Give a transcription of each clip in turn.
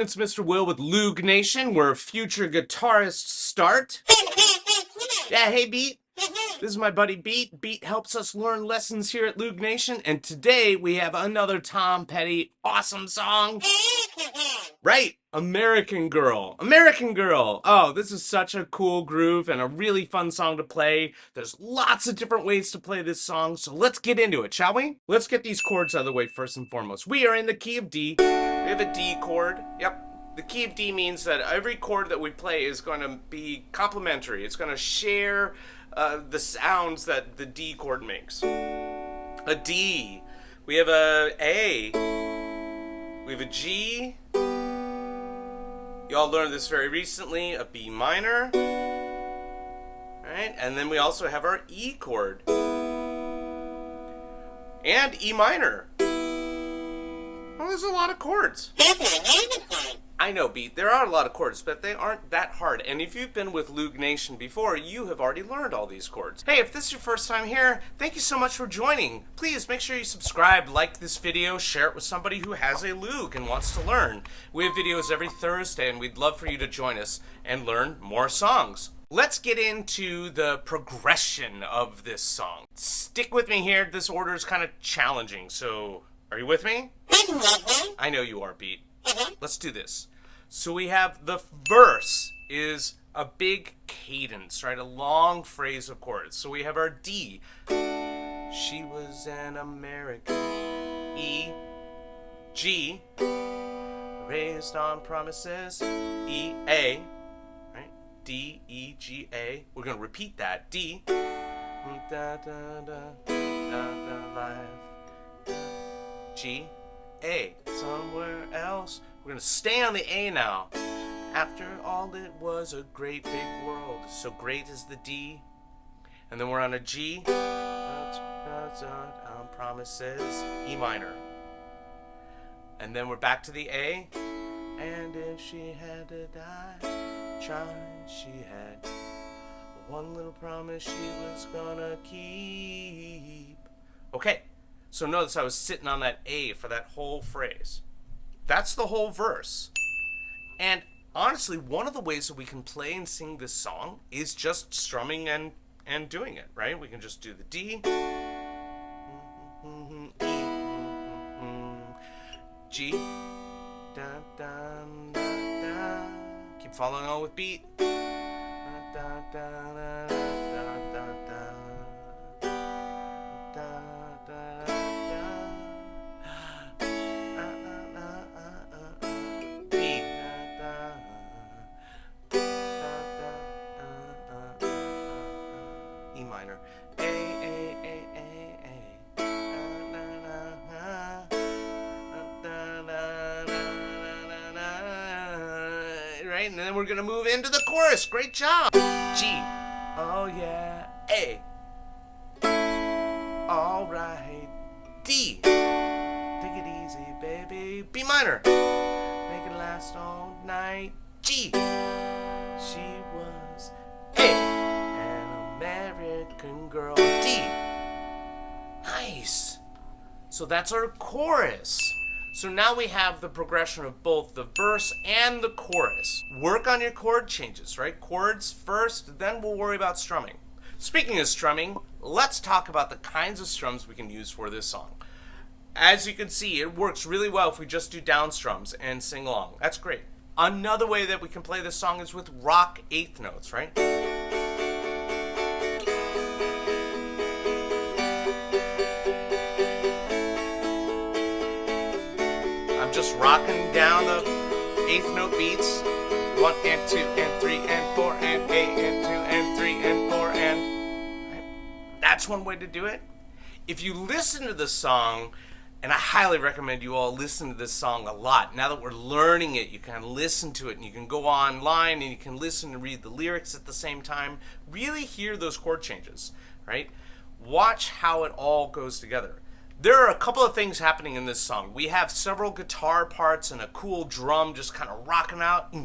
it's Mr. Will with Loog Nation, where future guitarists start. Yeah, hey Beat. This is my buddy Beat. Beat helps us learn lessons here at Loog Nation, and today we have another Tom Petty awesome song. Right, American Girl. American Girl. Oh, this is such a cool groove and a really fun song to play. There's lots of different ways to play this song, so let's get into it, shall we? Let's get these chords out of the way first and foremost. We are in the key of D. We have a D chord. Yep. The key of D means that every chord that we play is going to be complementary. It's going to share the sounds that the D chord makes. A D. We have a A. We have a G. Y'all learned this very recently, a B minor. Right? And then we also have our E chord. And E minor. Well, there's a lot of chords. I know, Beat, there are a lot of chords, but they aren't that hard. And if you've been with Loog Nation before, you have already learned all these chords. Hey, if this is your first time here, thank you so much for joining. Please make sure you subscribe, like this video, share it with somebody who has a Loog and wants to learn. We have videos every Thursday, and we'd love for you to join us and learn more songs. Let's get into the progression of this song. Stick with me here. This order is kind of challenging, so are you with me? I know you are, Beat. Let's do this. So we have the verse is a big cadence, right? A long phrase of chords. So we have our D. She was an American. E. G. Raised on promises. E. A. Right? D. E. G. A. We're going to repeat that. D. Da, da, da, da, da, life. G. A. Somewhere else. We're going to stay on the A now. After all, it was a great big world. So great is the D. And then we're on a G. On promises. E minor. And then we're back to the A. And if she had to die, trying, she had one little promise she was gonna keep. Okay. So notice I was sitting on that A for that whole phrase. That's the whole verse. And honestly, one of the ways that we can play and sing this song is just strumming and doing it, right? We can just do the D, G, dun, dun, dun, dun. Keep following on with Beat. Dun, dun, dun, dun, dun, dun, dun. E minor. A, A, A, A, A. Right, and then we're gonna move into the chorus. Great job. G. Oh yeah. A. All right. D. Take it easy, baby. B minor. Make it last all night. G. She was an American girl. D. Nice. So that's our chorus. So now we have the progression of both the verse and the chorus. Work on your chord changes, right? Chords first, then we'll worry about strumming. Speaking of strumming, let's talk about the kinds of strums we can use for this song. As you can see, it works really well if we just do down strums and sing along. That's great. Another way that we can play this song is with rock eighth notes, right? I'm just rocking down the eighth note beats. 1 and 2 and 3 and 4 and 8 and 2 and 3 and 4 and... Right? That's one way to do it. If you listen to the song, and I highly recommend you all listen to this song a lot. Now that we're learning it, you can listen to it and you can go online and you can listen and read the lyrics at the same time. Really hear those chord changes, right? Watch how it all goes together. There are a couple of things happening in this song. We have several guitar parts and a cool drum just kind of rocking out.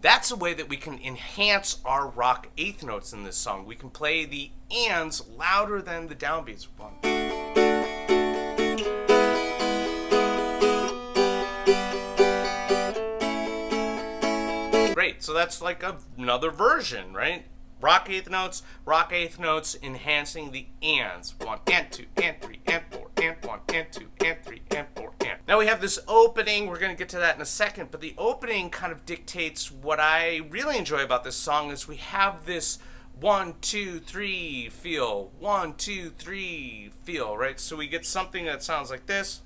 That's a way that we can enhance our rock eighth notes in this song. We can play the ands louder than the downbeats. One. Great, so that's like another version, right? Rock eighth notes, enhancing the ands. 1 and 2 and 3 and 4 and 1 and 2 and 3 and 4 and. Now we have this opening, we're going to get to that in a second, but the opening kind of dictates what I really enjoy about this song is we have this 1, 2, 3 feel, 1, 2, 3 feel, right? So we get something that sounds like this.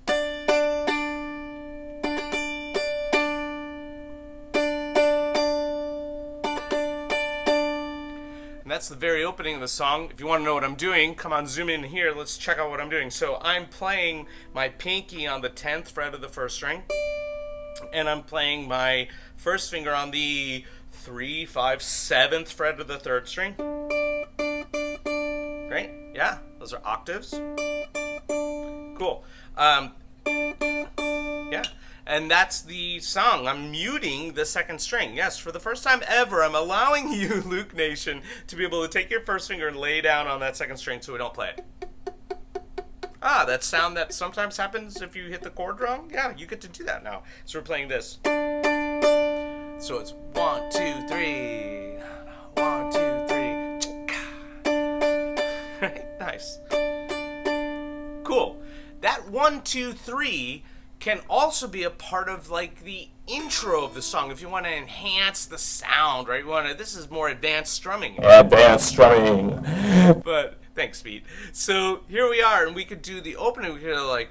And that's the very opening of the song. If you want to know what I'm doing, come on, zoom in here. Let's check out what I'm doing. So I'm playing my pinky on the 10th fret of the first string. And I'm playing my first finger on the 3, 5, 7th fret of the third string. Great. Yeah, those are octaves. Cool. Yeah. And that's the song. I'm muting the second string. Yes, for the first time ever, I'm allowing you, Loog Nation, to be able to take your first finger and lay down on that second string so we don't play it. Ah, that sound that sometimes happens if you hit the chord wrong? Yeah, you get to do that now. So we're playing this. So it's 1, 2, 3. 1, 2, 3. Right? Nice. Cool. That 1, 2, 3 can also be a part of like the intro of the song if you want to enhance the sound, right? This is more advanced strumming. Advanced strumming. But thanks, Pete. So here we are, and we could do the opening. We could like.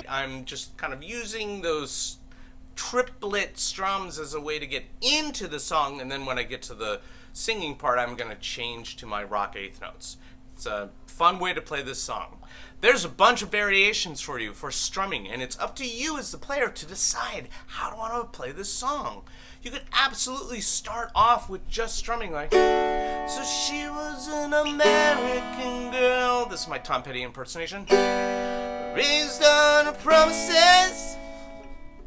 I'm just kind of using those triplet strums as a way to get into the song, and then when I get to the singing part, I'm going to change to my rock eighth notes. It's a fun way to play this song. There's a bunch of variations for you for strumming, and it's up to you as the player to decide how to want to play this song. You could absolutely start off with just strumming like, so she was an American girl. This is my Tom Petty impersonation. Raised on her promises.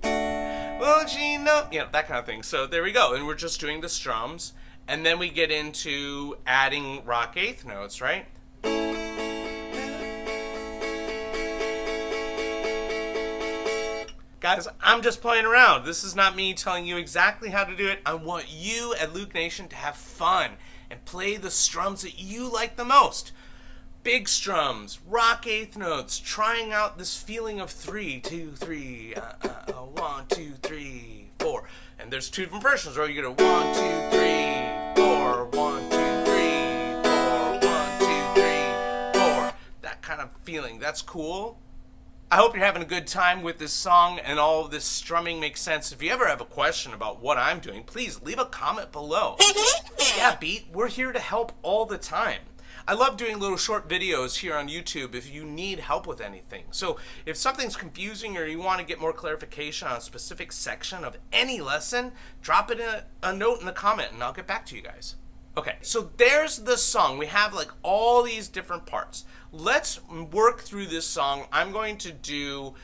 Won't you know? You know, that kind of thing. So there we go. And we're just doing the strums. And then we get into adding rock eighth notes, right? Guys, I'm just playing around. This is not me telling you exactly how to do it. I want you at Loog Nation to have fun and play the strums that you like the most. Big strums, rock eighth notes, trying out this feeling of 3, 2, 3, 1, 2, 3, 4. And there's two different versions, right? You get a 1, 2, 3, 4, 1, 2, 3, 4, 1, 2, 3, 4. That kind of feeling. That's cool. I hope you're having a good time with this song and all of this strumming makes sense. If you ever have a question about what I'm doing, please leave a comment below. Yeah, Beat, we're here to help all the time. I love doing little short videos here on YouTube if you need help with anything. So if something's confusing or you want to get more clarification on a specific section of any lesson, drop it in a note in the comment and I'll get back to you guys. Okay, so there's the song. We have like all these different parts. Let's work through this song. I'm going to do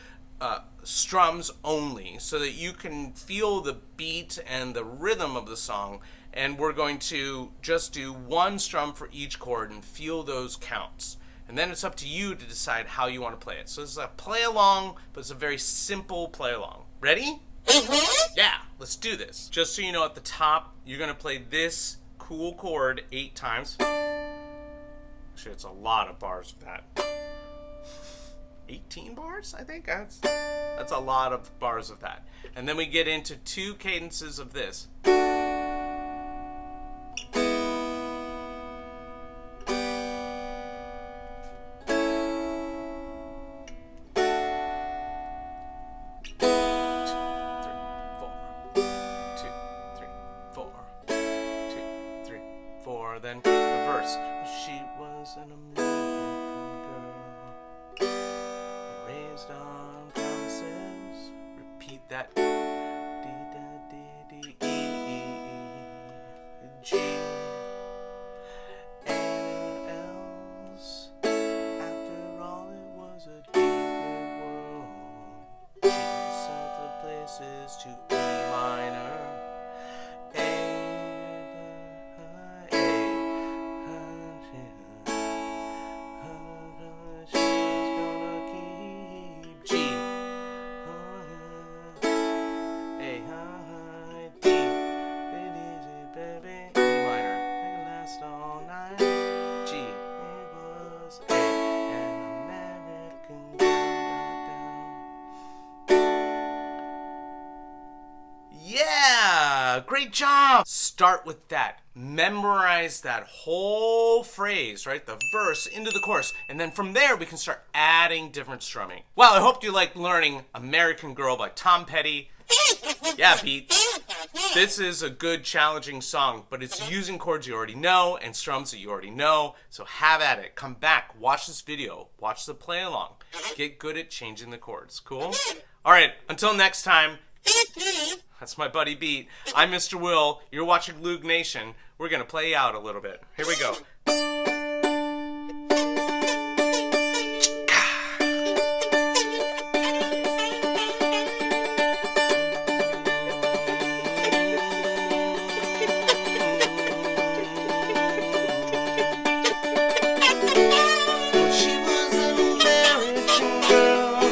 strums only so that you can feel the beat and the rhythm of the song. And we're going to just do one strum for each chord and feel those counts. And then it's up to you to decide how you want to play it. So this is a play along, but it's a very simple play along. Ready? Yeah, let's do this. Just so you know, at the top, you're going to play this cool chord 8 times. Actually, it's a lot of bars of that. 18 bars, I think? That's a lot of bars of that. And then we get into 2 cadences of this. Then the verse. She was an American girl, raised on promises. Repeat that. D da D D E E G and else. After all, it was a deep world. She sent the places to E minor. great job. Start with that. Memorize that whole phrase, right? The verse into the chorus. And then from there, we can start adding different strumming. Well, I hope you liked learning American Girl by Tom Petty. Yeah, Pete. This is a good, challenging song, but it's using chords you already know and strums that you already know. So have at it. Come back, watch this video, watch the play along. Get good at changing the chords. Cool? All right, until next time. That's my buddy Beat. I'm Mr. Will. You're watching Loog Nation. We're going to play out a little bit. Here we go. She was an American girl.